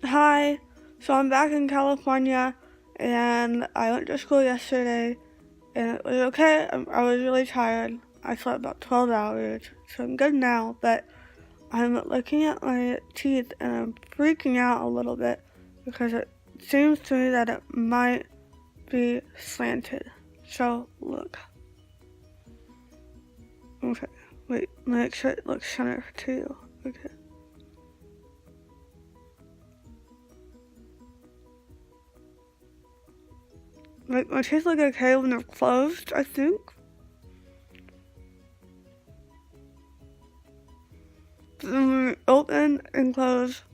Hi, so I'm back in California and I went to school yesterday and it was okay. I was really tired. I slept about 12 hours, so I'm good now, but I'm looking at my teeth and I'm freaking out a little bit because it seems to me that it might be slanted. So, look. Okay, wait, make sure it looks center to you. Okay. Like, my teeth look okay when they're closed, I think. When open and close,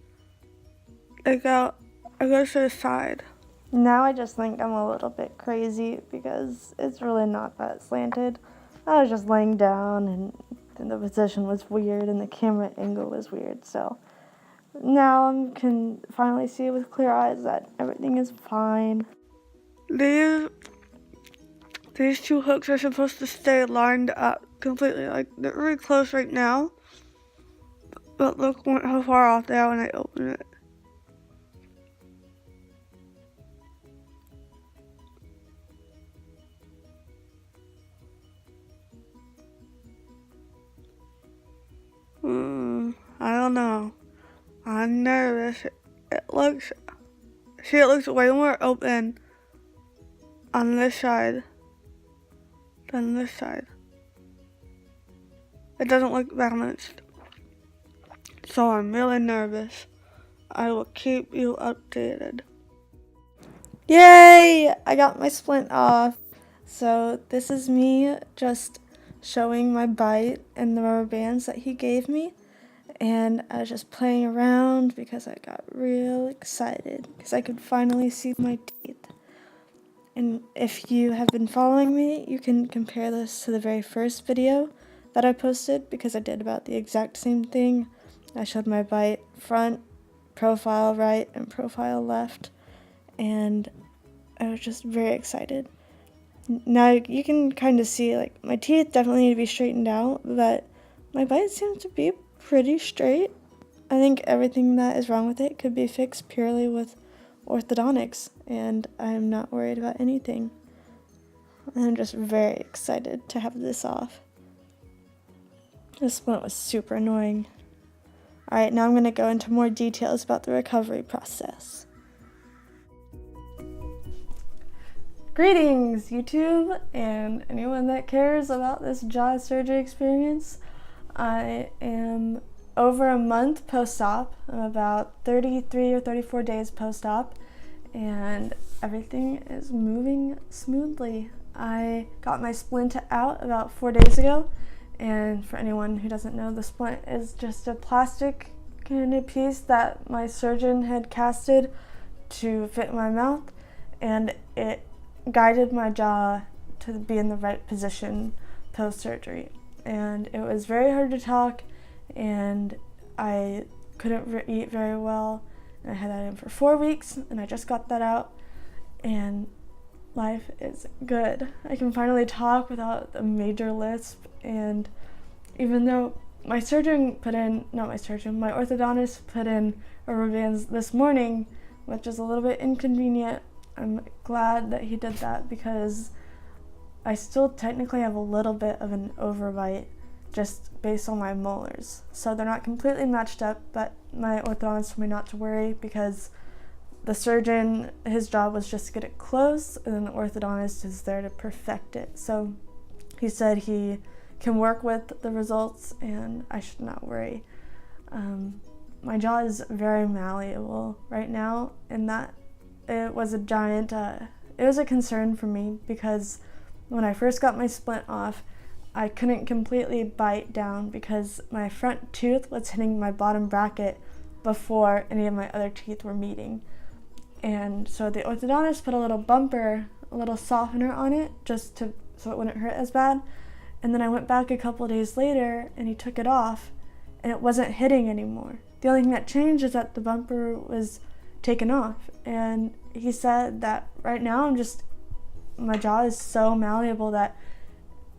I go to the side. Now I just think I'm a little bit crazy because it's really not that slanted. I was just laying down and the position was weird and the camera angle was weird. So now I can finally see with clear eyes that everything is fine. These these two hooks are supposed to stay lined up completely. Like they're really close right now, but look how far off they are when I open it. I don't know. I'm nervous. It looks it looks way more open on this side than this side. It doesn't look balanced. So I'm really nervous. I will keep you updated. Yay! I got my splint off. So this is me just showing my bite and the rubber bands that he gave me. And I was just playing around because I got real excited because I could finally see my teeth. And if you have been following me, you can compare this to the very first video that I posted because I did about the exact same thing. I showed my bite front, profile right, and profile left, and I was just very excited. Now you can kind of see like my teeth definitely need to be straightened out, but my bite seems to be pretty straight. I think everything that is wrong with it could be fixed purely with orthodontics, and I'm not worried about anything. I'm just very excited to have this off. This splint was super annoying. Alright, now I'm going to go into more details about the recovery process. Greetings, YouTube, and anyone that cares about this jaw surgery experience. I am over a month post-op. I'm about 33 or 34 days post-op, and everything is moving smoothly. I got my splint out about 4 days ago, and for anyone who doesn't know, the splint is just a plastic kind of piece that my surgeon had casted to fit my mouth, and it guided my jaw to be in the right position post-surgery. And it was very hard to talk, and I couldn't eat very well. And I had that in for 4 weeks, and I just got that out, and life is good. I can finally talk without a major lisp, and even though my orthodontist put in rubber bands this morning, which is a little bit inconvenient, I'm glad that he did that because I still technically have a little bit of an overbite just based on my molars. So they're not completely matched up, but my orthodontist told me not to worry because the surgeon, his job was just to get it close, and then the orthodontist is there to perfect it. So he said he can work with the results and I should not worry. My jaw is very malleable right now, and that it was a concern for me because when I first got my splint off, I couldn't completely bite down because my front tooth was hitting my bottom bracket before any of my other teeth were meeting. And so the orthodontist put a little bumper, a little softener on it so it wouldn't hurt as bad. And then I went back a couple days later and he took it off and it wasn't hitting anymore. The only thing that changed is that the bumper was taken off, and he said that right now my jaw is so malleable that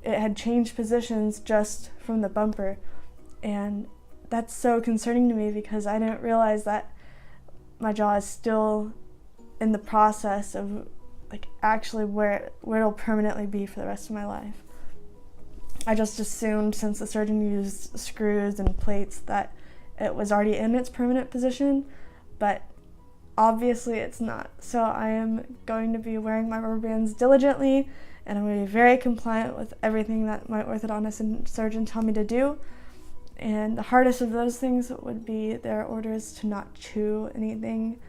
it had changed positions just from the bumper, and that's so concerning to me because I didn't realize that my jaw is still in the process of like actually where it'll permanently be for the rest of my life. I just assumed, since the surgeon used screws and plates, that it was already in its permanent position, but obviously it's not. So I am going to be wearing my rubber bands diligently, and I'm going to be very compliant with everything that my orthodontist and surgeon tell me to do. And the hardest of those things would be their orders to not chew anything,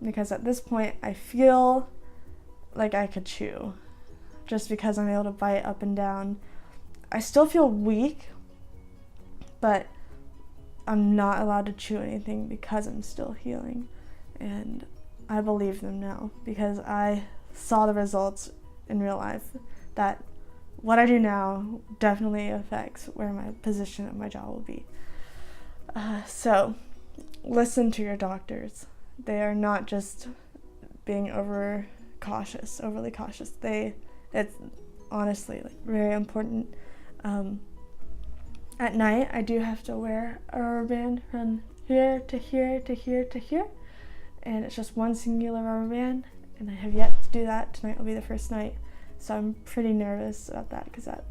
because at this point I feel like I could chew just because I'm able to bite up and down. I still feel weak, but I'm not allowed to chew anything because I'm still healing. And I believe them now because I saw the results in real life, that what I do now definitely affects where my position of my jaw will be. So listen to your doctors. They are not just being overly cautious. It's honestly like very important. At night, I do have to wear a rubber band from here to here to here to here, and it's just one singular rubber band, and I have yet to do that. Tonight will be the first night, so I'm pretty nervous about that because that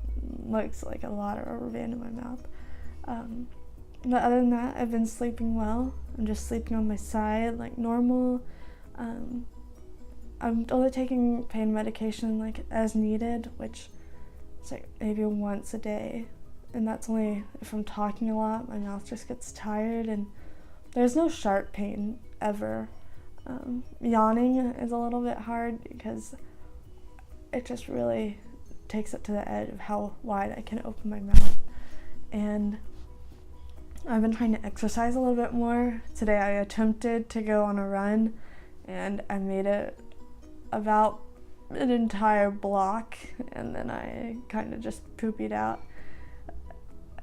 looks like a lot of rubber band in my mouth. But other than that, I've been sleeping well. I'm just sleeping on my side like normal. I'm only taking pain medication like as needed, which is like maybe once a day, and that's only if I'm talking a lot. My mouth just gets tired, and there's no sharp pain ever. Yawning is a little bit hard because it just really takes it to the edge of how wide I can open my mouth. And I've been trying to exercise a little bit more. Today I attempted to go on a run, and I made it about an entire block, and then I kind of just poopied out.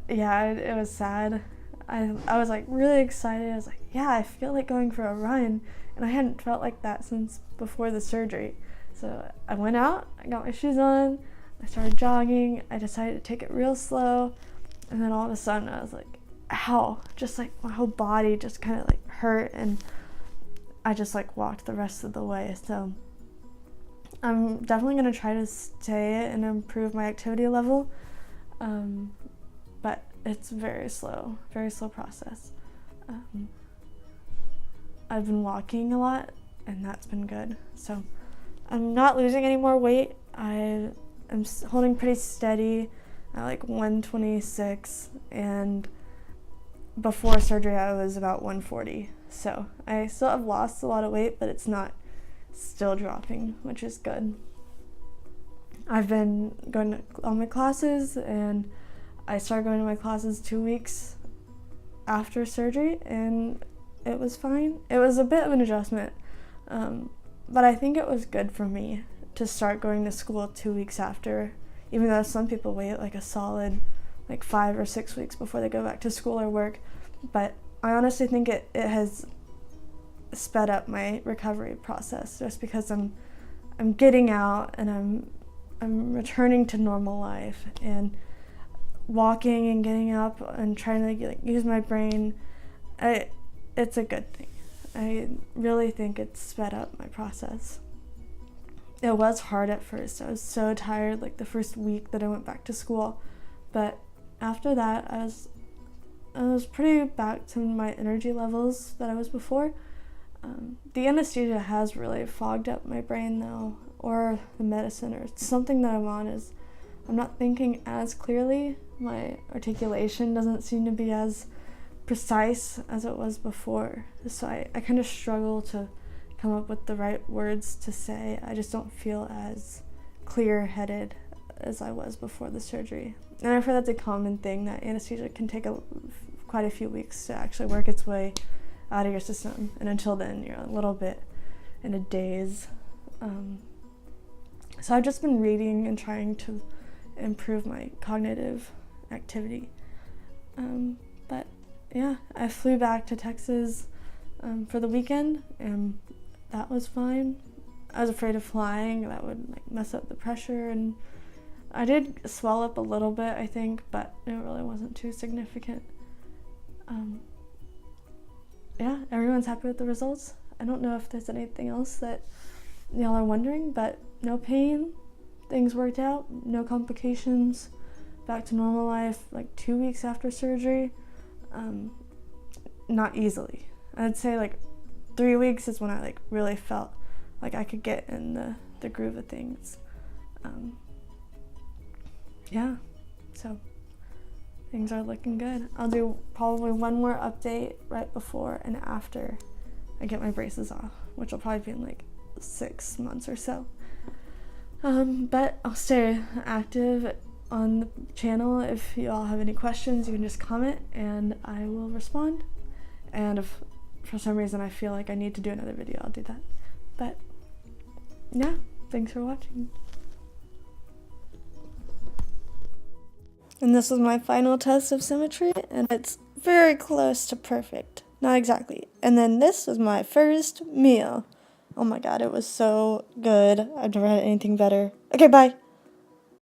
Yeah, it was sad. I was like really excited. I was like, yeah, I feel like going for a run, and I hadn't felt like that since before the surgery. So I went out, I got my shoes on, I started jogging. I decided to take it real slow, and then all of a sudden I was like, ow, just like my whole body just kind of like hurt, and I just like walked the rest of the way. So I'm definitely going to try to stay and improve my activity level, but it's very slow process. I've been walking a lot, and that's been good. So I'm not losing any more weight. I am holding pretty steady at like 126, and before surgery I was about 140. So I still have lost a lot of weight, but it's not still dropping, which is good. I've been going to all my classes, and I started going to my classes 2 weeks after surgery, and it was fine. It was a bit of an adjustment, but I think it was good for me to start going to school 2 weeks after, even though some people wait like a solid like 5 or 6 weeks before they go back to school or work. But I honestly think it has sped up my recovery process, just because I'm getting out and I'm returning to normal life and walking and getting up and trying to like use my brain. It's a good thing. I really think it's sped up my process. It was hard at first. I was so tired like the first week that I went back to school, but after that I was pretty back to my energy levels that I was before. The anesthesia has really fogged up my brain though, or the medicine, or something that I'm on is I'm not thinking as clearly. My articulation doesn't seem to be as precise as it was before. So I kind of struggle to come up with the right words to say. I just don't feel as clear-headed as I was before the surgery. And I've heard that's a common thing, that anesthesia can take quite a few weeks to actually work its way out of your system, and until then you're a little bit in a daze. So I've just been reading and trying to improve my cognitive activity. But yeah, I flew back to Texas for the weekend, and that was fine. I was afraid of flying, that would like mess up the pressure, and I did swell up a little bit, I think, but it really wasn't too significant. Yeah, everyone's happy with the results. I don't know if there's anything else that y'all are wondering, but no pain, things worked out, no complications, back to normal life like 2 weeks after surgery. Not easily. I'd say like 3 weeks is when I like really felt like I could get in the groove of things. Yeah, so things are looking good. I'll do probably one more update right before and after I get my braces off, which will probably be in like 6 months or so. But I'll stay active on the channel. If you all have any questions, you can just comment and I will respond. And if for some reason I feel like I need to do another video, I'll do that. But yeah, thanks for watching. And this was my final test of symmetry, and it's very close to perfect. Not exactly. And then this was my first meal. Oh my god, it was so good. I've never had anything better. Okay, bye.